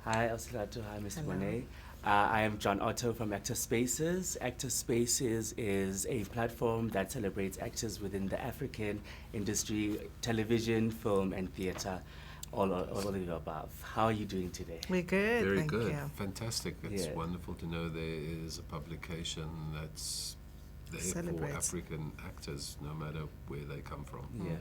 Hi, Lerato. Hi, Mr. Hello. Morne. I am John Otto from Actor Spaces. Actor Spaces is a platform that celebrates actors within the African industry, television, film, and theatre, all of the above. How are you doing today? We're good, Very thank good. you. Fantastic. It's Yeah. wonderful to know there is a publication that's there for Celebrates. African actors, no matter where they come from. Yeah.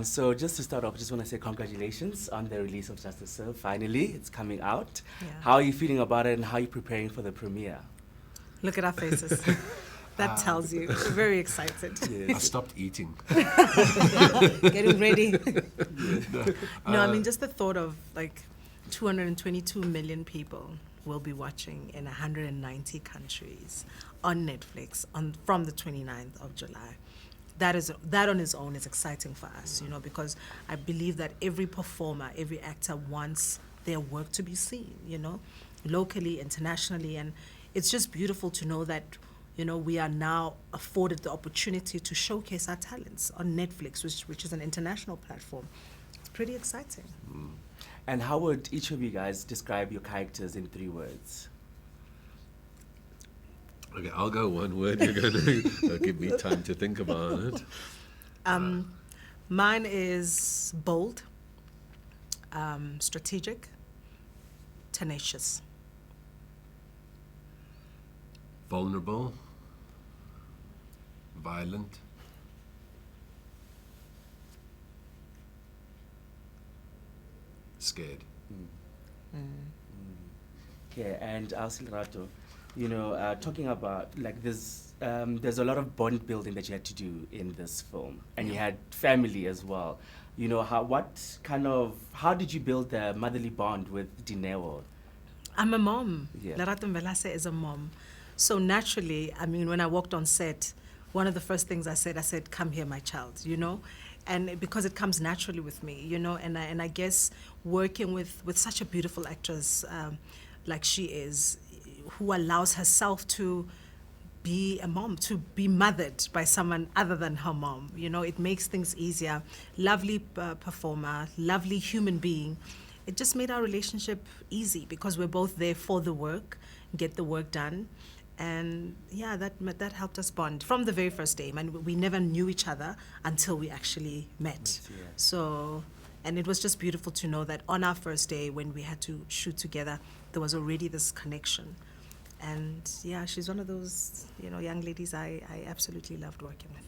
So just to start off, I just want to say congratulations on the release of Justice Sir. Finally, it's coming out. Yeah. How are you feeling about it, and how are you preparing for the premiere? Look at our faces. That tells you. We're very excited. I stopped eating. Getting ready. No, I Uh, mean, just the thought of like 222 million people will be watching in 190 countries on Netflix from the 29th of July. That on its own is exciting for us, because I believe that every performer, every actor wants their work to be seen, locally, internationally, and it's just beautiful to know that, we are now afforded the opportunity to showcase our talents on Netflix, which is an international platform. It's pretty exciting. And how would each of you guys describe your characters in 3 words? Okay, I'll go one word. You're going to give me time to think about it. Mine is bold, strategic, tenacious. Vulnerable, violent, scared. Yeah, and Lerato, talking about like there's a lot of bond building that you had to do in this film, and you had family as well. How did you build the motherly bond with Dineo? I'm a mom. Yeah. Lerato Mvelase is a mom. So naturally, I mean, when I walked on set, one of the first things I said, come here, my child, And because it comes naturally with me, and I guess working with such a beautiful actress like she is, who allows herself to be a mom, to be mothered by someone other than her mom. It makes things easier. Lovely performer, lovely human being. It just made our relationship easy because we're both there for the work, get the work done. And yeah, that helped us bond from the very first day. And we never knew each other until we actually met. Yeah. So, and it was just beautiful to know that on our first day when we had to shoot together, there was already this connection. And yeah, she's one of those, young ladies I absolutely loved working with.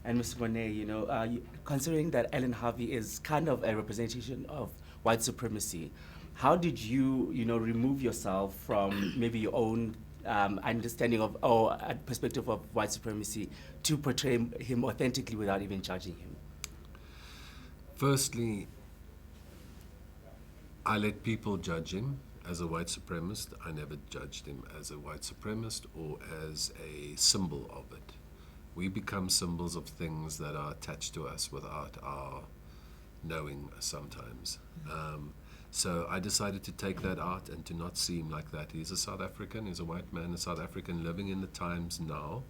And Mr. Morne, considering that Allan Harve is kind of a representation of white supremacy, how did you, remove yourself from maybe your own understanding of or perspective of white supremacy to portray him authentically without even judging him? Firstly, I let people judge him as a white supremacist. I never judged him as a white supremacist or as a symbol of it. We become symbols of things that are attached to us without our knowing sometimes. So I decided to take that out and to not see him like that. He's a South African, he's a white man, a South African living in the times now,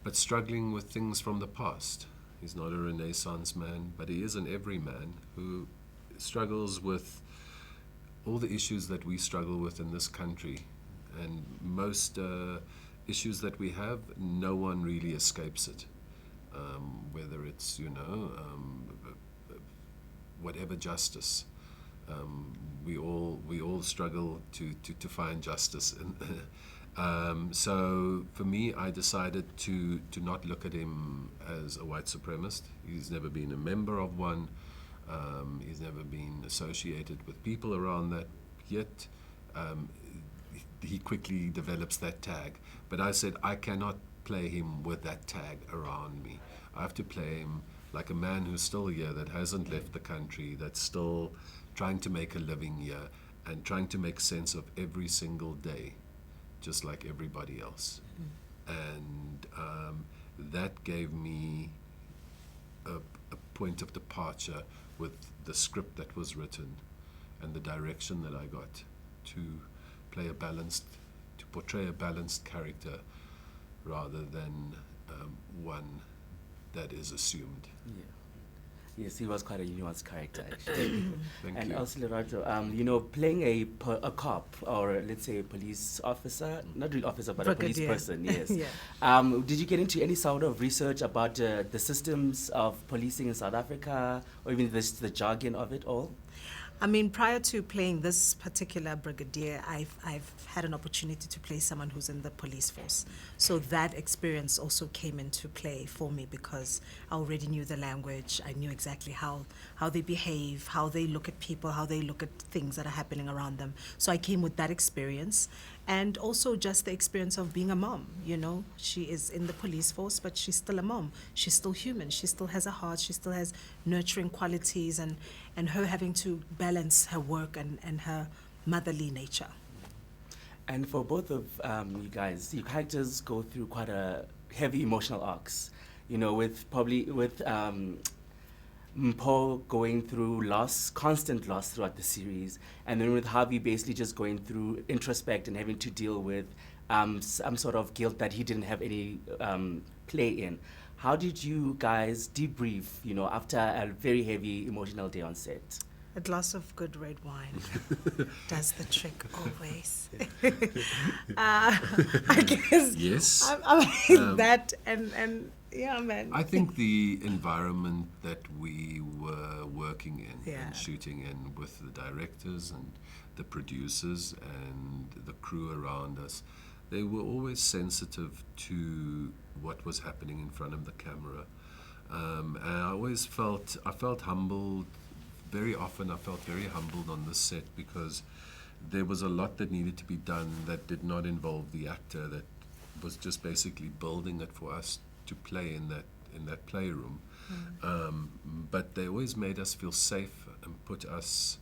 but struggling with things from the past. He's not a Renaissance man, but he is an everyman who struggles with all the issues that we struggle with in this country. And most issues that we have, no one really escapes it. Whether it's, whatever justice. We all struggle to find justice. So for me, I decided to not look at him as a white supremacist. He's never been a member of one. He's never been associated with people around that. Yet he quickly develops that tag. But I said, I cannot play him with that tag around me. I have to play him like a man who's still here, that hasn't left the country, that's still trying to make a living here and trying to make sense of every single day, just like everybody else. And that gave me a point of departure with the script that was written and the direction that I got to portray a balanced character rather than one that is assumed. Yeah. Yes, he was quite a nuanced character, actually. Thank And you. also, Lerato, you know, playing a cop, or let's say a police officer, not really officer, but a police Brigadier. person, yes. Yeah. Did you get into any sort of research about the systems of policing in South Africa, or even the jargon of it all? I mean, prior to playing this particular brigadier, I've had an opportunity to play someone who's in the police force. So that experience also came into play for me because I already knew the language. I knew exactly how they behave, how they look at people, how they look at things that are happening around them. So I came with that experience. And also just the experience of being a mom, you know. She is in the police force, but she's still a mom. She's still human. She still has a heart. She still has nurturing qualities, and her having to balance her work and her motherly nature. And for both of you guys, your characters go through quite a heavy emotional arcs. You know, with Mpho going through loss, constant loss throughout the series, and then with Harvey basically just going through introspect and having to deal with some sort of guilt that he didn't have any play in. How did you guys debrief, you know, after a very heavy emotional day on set? A glass of good red wine does the trick always. I guess. Yes. That and yeah, man. I think the environment that we were working in Yeah. and shooting in with the directors and the producers and the crew around us, they were always sensitive to what was happening in front of the camera. And I felt humbled. Very often I felt very humbled on this set because there was a lot that needed to be done that did not involve the actor, that was just basically building it for us to play in that playroom. But they always made us feel safe and put us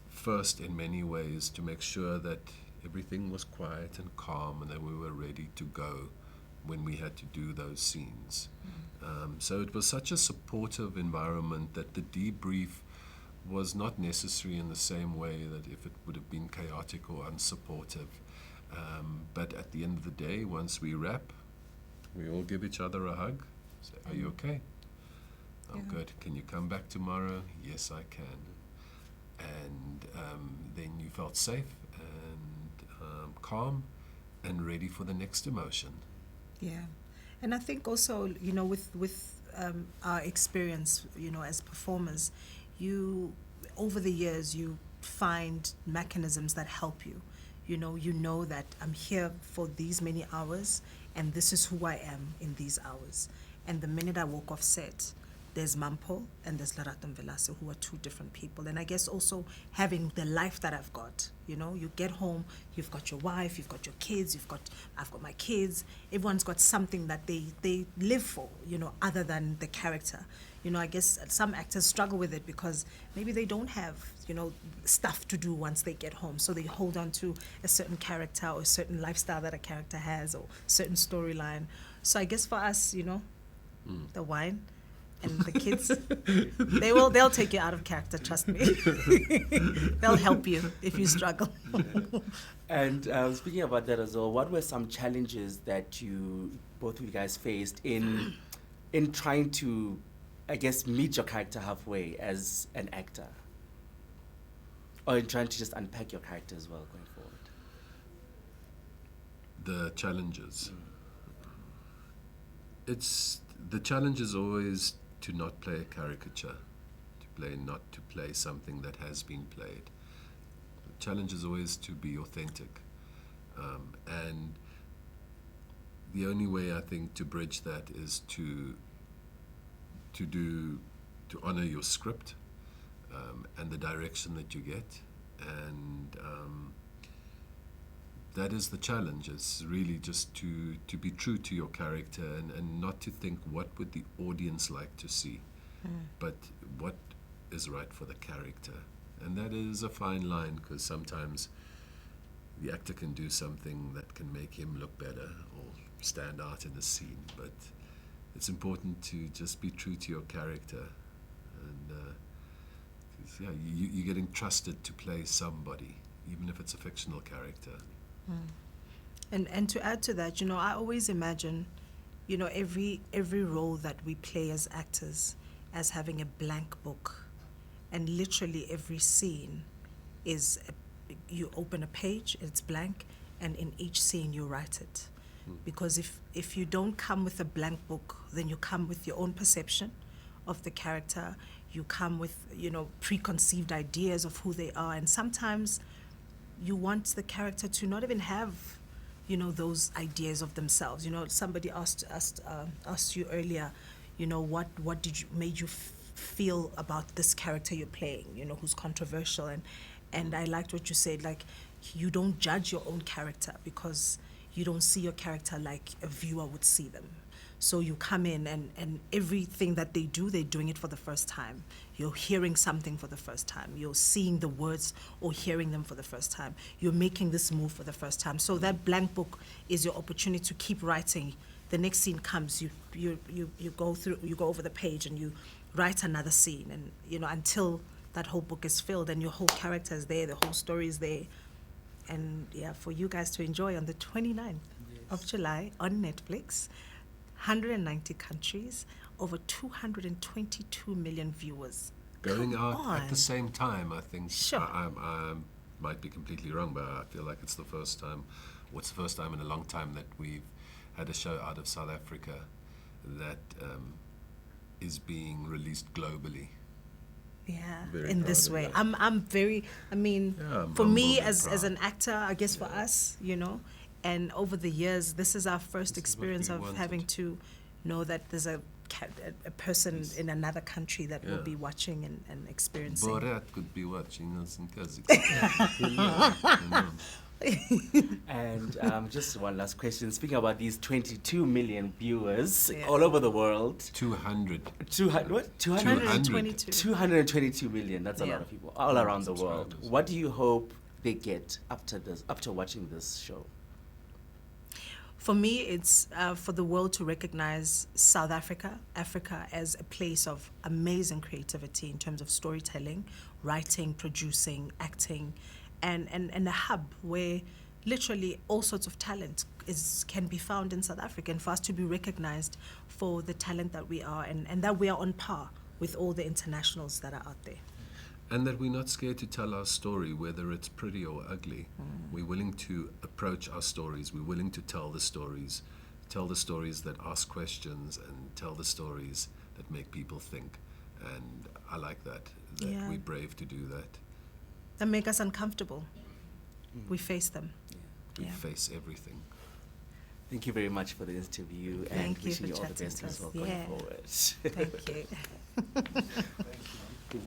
first in many ways to make sure that everything was quiet and calm and that we were ready to go when we had to do those scenes. So it was such a supportive environment that the debrief was not necessary in the same way that if it would have been chaotic or unsupportive. But at the end of the day, once we wrap, we all give each other a hug. Say, "Are you okay?" "I'm Yeah. good." "Can you come back tomorrow?" "Yes, I can." And then you felt safe and calm and ready for the next emotion. Yeah, and I think also, you know, with our experience, you know, as performers, you over the years you find mechanisms that help you. You know that I'm here for these many hours, and this is who I am in these hours. And the minute I walk off set, there's Mampo and there's Lerato and Mvelase, who are two different people. And I guess also having the life that I've got, you know, you get home, you've got your wife, you've got your kids, I've got my kids. Everyone's got something that they live for, you know, other than the character. You know, I guess some actors struggle with it because maybe they don't have, you know, stuff to do once they get home. So they hold on to a certain character or a certain lifestyle that a character has or certain storyline. So I guess for us, you know, the wine and the kids, they'll take you out of character, trust me. They'll help you if you struggle. And speaking about that as well, what were some challenges that both of you guys faced in trying to, I guess, meet your character halfway as an actor? Or in trying to just unpack your character as well going forward? The challenges. The challenge is always to not play a caricature, not to play something that has been played. The challenge is always to be authentic. And the only way I think to bridge that is to honor your script and the direction that you get, and that is the challenge. It's really just to be true to your character and not to think what would the audience like to see, but what is right for the character. And that is a fine line, because sometimes the actor can do something that can make him look better or stand out in the scene, but it's important to just be true to your character. And you're getting trusted to play somebody, even if it's a fictional character. And to add to that, you know, I always imagine, you know, every role that we play as actors as having a blank book, and literally every scene is you open a page, it's blank, and in each scene you write it. Because if you don't come with a blank book, then you come with your own perception of the character. You come with, preconceived ideas of who they are, and sometimes you want the character to not even have, those ideas of themselves. Somebody asked you earlier, what made you feel about this character you're playing, who's controversial, and I liked what you said, like, you don't judge your own character because you don't see your character like a viewer would see them. So you come in and everything that they do, they're doing it for the first time. You're hearing something for the first time. You're seeing the words or hearing them for the first time. You're making this move for the first time. So that blank book is your opportunity to keep writing. The next scene comes, you go over the page and you write another scene, and until that whole book is filled and your whole character is there, the whole story is there. And yeah, for you guys to enjoy on the 29th of July on Netflix. 190 countries, over 222 million viewers. Going out at the same time, I think. Sure. I might be completely wrong, but I feel like it's the first time in a long time that we've had a show out of South Africa that is being released globally. Yeah, Very in proud this of way. that. I'm very, for I'm me really as proud. an actor, I guess for us, and over the years, this is our first This is what experience we of wanted. having to know that there's a person in another country that will Yeah. be watching and experiencing. Borat could be watching us in Kazakhstan. And just one last question. Speaking about these 22 million viewers Yeah. all over the world, 200. 222. 222 million. That's a Yeah. lot of people all around the world. Subscribers. What do you hope they get after watching this show? For me, it's for the world to recognize South Africa as a place of amazing creativity in terms of storytelling, writing, producing, acting, and a hub where literally all sorts of talent can be found in South Africa, and for us to be recognized for the talent that we are, and that we are on par with all the internationals that are out there. And that we're not scared to tell our story, whether it's pretty or ugly. We're willing to approach our stories. We're willing to tell the stories that ask questions, and tell the stories that make people think. And I like that Yeah. we're brave to do that. That make us uncomfortable. We face them. We Yeah. face everything. Thank you very much for the interview, and Thank you wishing for you all the chatting best to as us. well going Yeah. forward. Thank you. Thank you.